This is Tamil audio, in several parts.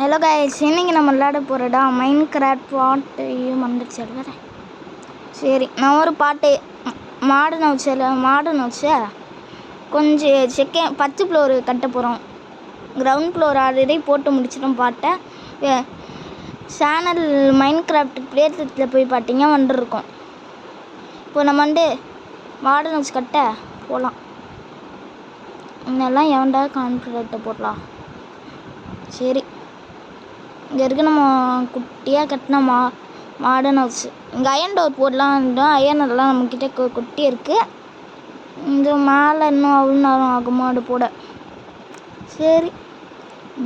ஹலோ கைஸ், இன்னைக்கு நம்ம விளையாட போகிறடா மைண்ட் கிராஃப்ட் பாட்டையும் வந்துடுச்சு வேறு. சரி, நான் ஒரு பாட்டு மாடர்ன் வச்ச கொஞ்சம் ஃபஸ்ட்டு ஃப்ளோரு கட்ட போகிறோம். கிரவுண்ட் ஃப்ளோர் ஆல்ரெடி போட்டு முடிச்சிட்டோம் பாட்டை. சேனல் மைண்ட் கிராஃப்ட் பிளேலிஸ்ட்டில் போய் பார்த்தீங்க வந்துருக்கோம். இப்போ நம்ம மாடர்ன் வச்சு கட்ட போகலாம். இன்னெல்லாம் எவன்டா கான்ஃபிடென்ட்டை போடலாம். சரி, இங்கே இருக்க நம்ம குட்டியாக கட்டின மாடர்ன் ஹவுஸ். இங்கே அயன் டோர் போடலாம். அயன் எல்லாம் நம்மக்கிட்ட குட்டி இருக்குது. இந்த மேலே இன்னும் அவ்வளோ நேரம் ஆகுமா அது போட. சரி,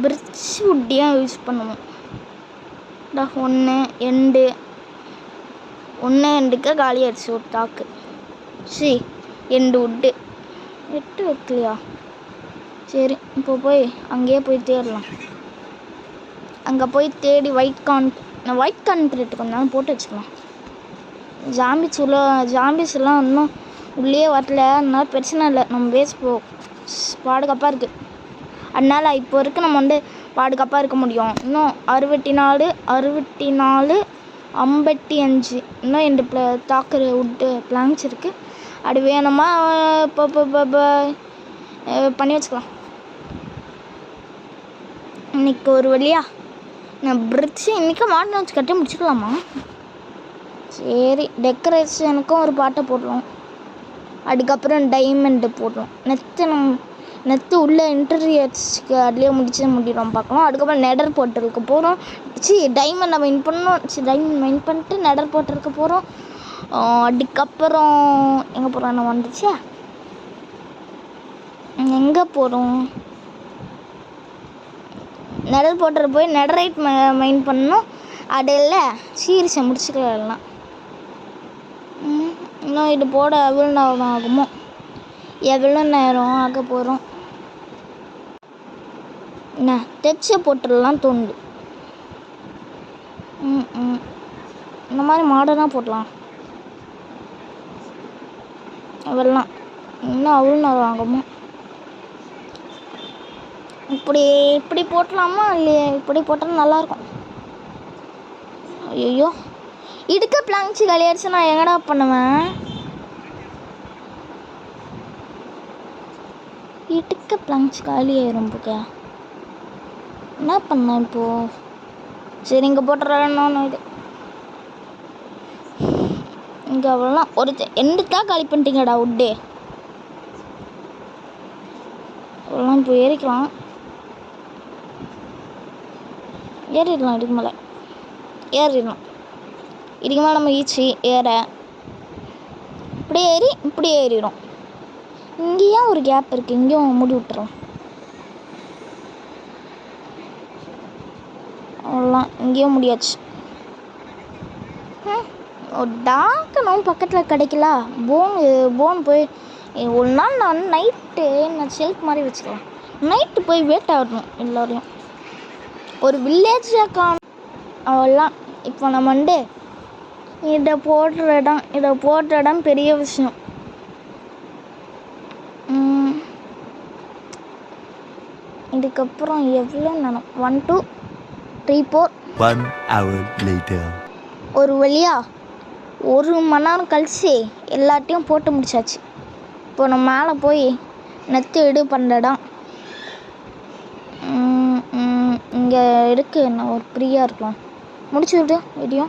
பிரிட்ஜ் உட்டியாக யூஸ் பண்ணுவோம். ஒன்று எண்டுக்கு காலியாகிடுச்சு ஒரு தாக்கு. எண்டு விட்டு 8 வைக்கலையா? சரி, இப்போ போய் அங்கேயே போய் தேடலாம். அங்கே போய் தேடி ஒயிட் கான்கிரீட் கொஞ்ச நேரம் போட்டு வச்சுக்கலாம். ஜாம்பிஸ் எல்லாம் இன்னும் உள்ளே வரல. அதனால பிரச்சனை இல்லை, நம்ம பேஸ் பாதுகாப்பாக இருக்குது. அதனால் இப்போ நம்ம பாதுகாப்பாக இருக்க முடியும். இன்னும் 64 55 இன்னும் 2 தாக்குற வுட்டு பிளாங்க்ஸ் இருக்குது. அது வேணுமா இப்போ பண்ணி வச்சுக்கலாம். இன்றைக்கி ஒரு வழியா நான் பிரிட்ஜு இன்றைக்கி மாடர்ன் வச்சு கட்டி முடிச்சுக்கலாமா? சரி, டெக்கரேஷனுக்கும் ஒரு பாட்டை போடுறோம். அதுக்கப்புறம் டைமண்டு போடுறோம். நெத்து உள்ள இன்டீரியர்ஸ்க்கு அதுலேயே முடிக்கிறோம் பார்க்கலாம். அதுக்கப்புறம் நெடர் போட்டலுக்கு போகிறோம். டைமண்டை மைண்ட் பண்ணோம். டைமண்ட் மைண்ட் பண்ணிட்டு நெடர் போட்டலுக்கு போகிறோம். அதுக்கப்புறம் எங்கே போகிறோம்? நான் வந்துச்சு எங்கே போகிறோம்? நெடர் போட்டல் போய் நெடரைட் மைண்ட் பண்ணணும். அது இல்லை சீரிஸை முடிச்சுக்கலாம். இன்னும் இது போட எவ்வளோ நேரம் ஆகுமோ? எவ்வளோ நேரம் ஆக போகிறோம்? என்ன டெக்ஸ்சை போட்டுடலாம் தோணுது. இந்த மாதிரி மாடர்னாக போடலாம். அவெல்லாம் இன்னும் அவ்வளோ நேரம் ஆகுமோ? இப்படி போட்டலாமா இல்லையா? இப்படி போட்டாலும் நல்லாயிருக்கும். ஐயோ, இடுக்க பிளாங்க்ஸ் கலையாடுச்சு. நான் எங்கடா பண்ணுவேன்? இடுக்க பிளாங்க்ஸ் காலி ஆயிரும். என்ன பண்ணேன் இப்போது? சரி, இங்கே போட்டுறேன்னு இது இங்கே அவ்வளோலாம் ஒரு எண்டுக்காக காலி பண்ணிட்டீங்கடா உட்டே. அவ்வளோலாம் இப்போ ஏறிடலாம். இதுக்கு மேலே நம்ம ஈச்சி இப்படி ஏறிடும். இங்கேயும் ஒரு கேப் இருக்குது, இங்கேயும் மூடி விட்டுறோம். அவ்வளோலாம் இங்கேயும் முடியாச்சு. டாக்கணும் பக்கத்தில் கிடைக்கல. போன் போய் ஒரு நாள் நான் நைட்டு ஷெல்ஃப் மாதிரி வச்சுக்கலாம். நைட்டு போய் வேட்டை ஆடணும் எல்லோரையும். ஒரு வில்லேஜை அவ்வளோலாம். இப்போ நம்ம இதை போடுற இடம் பெரிய விஷயம். இதுக்கப்புறம் எவ்வளோ நேரம்? 1 2 3 4 1 hour later. ஒரு வழியா 1 மணி நேரம் கழிச்சு எல்லாத்தையும் போட்டு முடிச்சாச்சு. இப்போ நம்ம மேலே போய் நெத்து பண்ணுற இடம் இங்கே இருக்குது. நான் ஒரு ஃப்ரீயாக இருக்கலாம். முடிச்சு விட்டு வீடியோ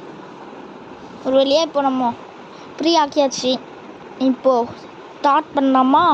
ஒரு வழியாக இப்போ நம்ம ஃப்ரீ ஆக்கியாச்சு. இப்போது ஸ்டார்ட் பண்ணலாமா?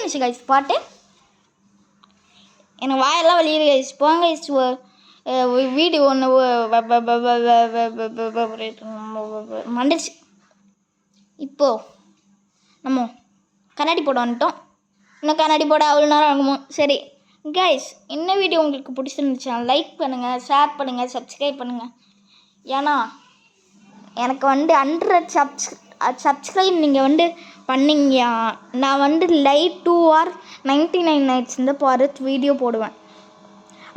இருந்துச்சு கைஸ் பாட்டு. எனக்கு வாயெல்லாம் வலியுது கைஸ். போங்க கைஸ், வீடியோ ஒன்று மண்டிச்சு. இப்போது நம்ம கண்ணாடி போட வந்துட்டோம். இன்னும் கண்ணாடி போட அவ்வளோ நேரம் ஆகுமோ. சரி கைஸ், இந்த வீடியோ உங்களுக்கு பிடிச்சிருந்துச்சா லைக் பண்ணுங்கள், ஷேர் பண்ணுங்கள், சப்ஸ்கிரைப் பண்ணுங்கள். ஏன்னா எனக்கு 100 சப்ஸ்கிரைப் நீங்கள் பண்ணிங்க, நான் live 2 or 99 nights Bharat video போடுவேன்.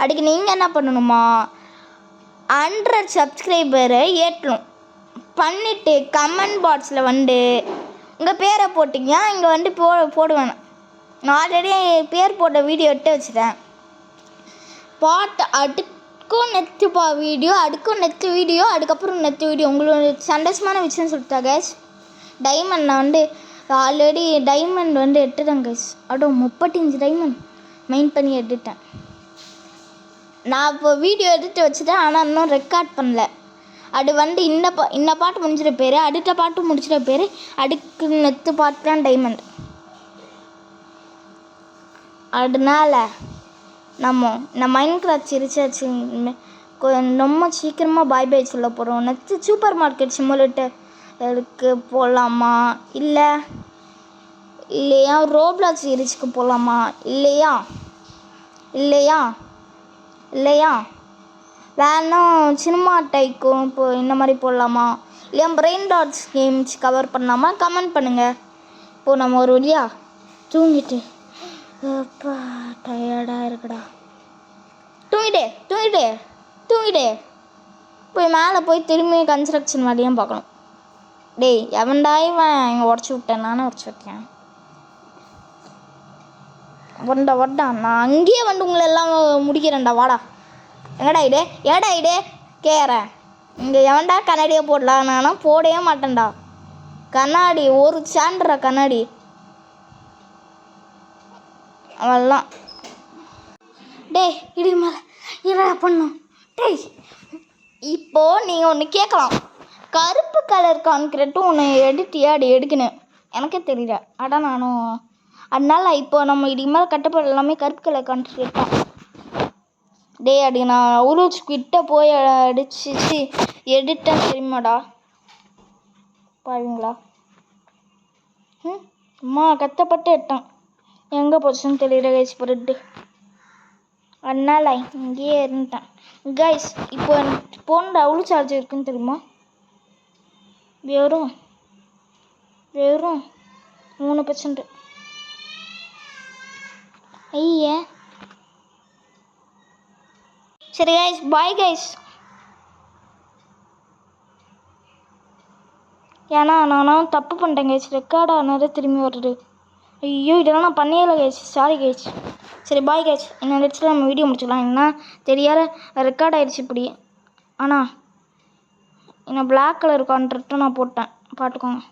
அதுக்கு நீங்கள் என்ன பண்ணணுமா, 100 சப்ஸ்கிரைபரை ஏற்றணும் பண்ணிவிட்டு கமெண்ட் பாக்ஸில் உங்கள் பேரை போட்டிங்க. இங்கே போடுவேன். நான் ஆல்ரெடி பேர் போட்ட வீடியோ எடுத்து வச்சுட்டேன். அடுக்கும் நெத்து வீடியோ, அதுக்கப்புறம் நெத்து வீடியோ. உங்களோட சந்தோஷமான விஷயம் சொல்லிட்டா கைஸ். டைமண்ட் நான் ஆல்ரெடி டைமண்ட் எடுத்துட்டேன் கைஸ். 35 டைமண்ட் மெயின் பண்ணி எடுத்துட்டேன். நான் இப்போ வீடியோ எடுத்து வச்சுட்டேன், ஆனால் இன்னும் ரெக்கார்ட் பண்ணல. அது இந்த பாட்டு முடிஞ்சிட பேர், அடுத்த பாட்டு முடிச்சிட பேர், அடுக்கு நெத்து பாட்டு தான் டைமண்ட். அதனால நம்ம மைன்கிராஃப்ட் சிரிச்சாச்சு ரொம்ப சீக்கிரமாக பை சொல்ல போகிறோம். நெக்ஸ்ட்டு சூப்பர் மார்க்கெட் சிமுலேட்டருக்கு போகலாமா, இல்லையா ரோப்ளாக்ஸ் சீரிஸ்க்கு போகலாமா, இல்லையா வேணா சினிமா டைக்கும் இப்போ இந்த மாதிரி போடலாமா, இல்லையா பிரெயின் டாட்ஸ் கேம்ஸ் கவர் பண்ணலாமா, கமெண்ட் பண்ணுங்கள். இப்போது நம்ம ஒரு வழியா தூங்கிட்டு அப்பா டயர்டாக இருக்குடா. தூங்கிட்டே போய் மேலே போய் திரும்பி கன்ஸ்ட்ரக்ஷன் வேலையும் பார்க்கணும். டேய் எவன்டா இவன் இங்கே உடச்சி விட்டேன், நானே உடச்சி விட்டேன். வண்டா நான் அங்கேயே உங்களை எல்லாம் முடிக்கிறேன்டா. வாடா. ஏடா இடே கேட்குறேன். இங்கே எவன்டா கண்ணாடியை போடலாம், நானும் போடவே மாட்டேன்டா. கண்ணாடி ஒரு சாண்டுறா கண்ணாடி அவெல்லாம். டேய் இதுக்கு மேலே என்னடா பண்ணும். டேய் இப்போது நீங்கள் ஒன்று கேட்கலாம், கருப்பு கலர் கான்கிரீட்டும் ஒன்று எடுக்கணும். எனக்கே தெரியல. நானும் அதனால இப்போ நம்ம இதுக்கு மேலே கட்டப்பட எல்லாமே கருப்பு கலர் கான்கிரீட் தான். டேய் அடி நான் அவ்வளோ கிட்ட போய் அடிச்சிச்சு எடுத்தேன் தெரியுமாடா பாருங்களா. அம்மா கஷ்டப்பட்டு எடுத்தேன், எங்கே போச்சுன்னு தெரியல கைஸ் போட்டு. அதனால இங்கேயே இருந்துட்டேன் கைஸ். இப்போ ஃபோனில் அவ்வளோ சார்ஜ் இருக்குன்னு தெரியுமா, வெறும் 3%. ஐயே சரி கைஸ், பாய் கைஸ். ஏன்னா நானும் தப்பு பண்ணிட்டேன் கைஸ், ரெக்கார்ட் ஆனது திரும்பி வருது. ஐயோ இதெல்லாம் நான் பண்ணியல கைஸ், சாரி கைஸ். சரி பாய் கைஸ், இன்னொரு இடத்துல நம்ம வீடியோ முடிச்சுக்கலாம். என்ன தெரியாத ரெக்கார்ட் ஆகிடுச்சு இப்படி. ஆனால் இன்னும் பிளாக் கலர் கான்ட்ராக்டும் நான் போட்டேன், பார்த்துக்கோங்க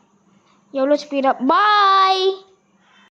எவ்வளோ ஸ்பீடாக. பாய்.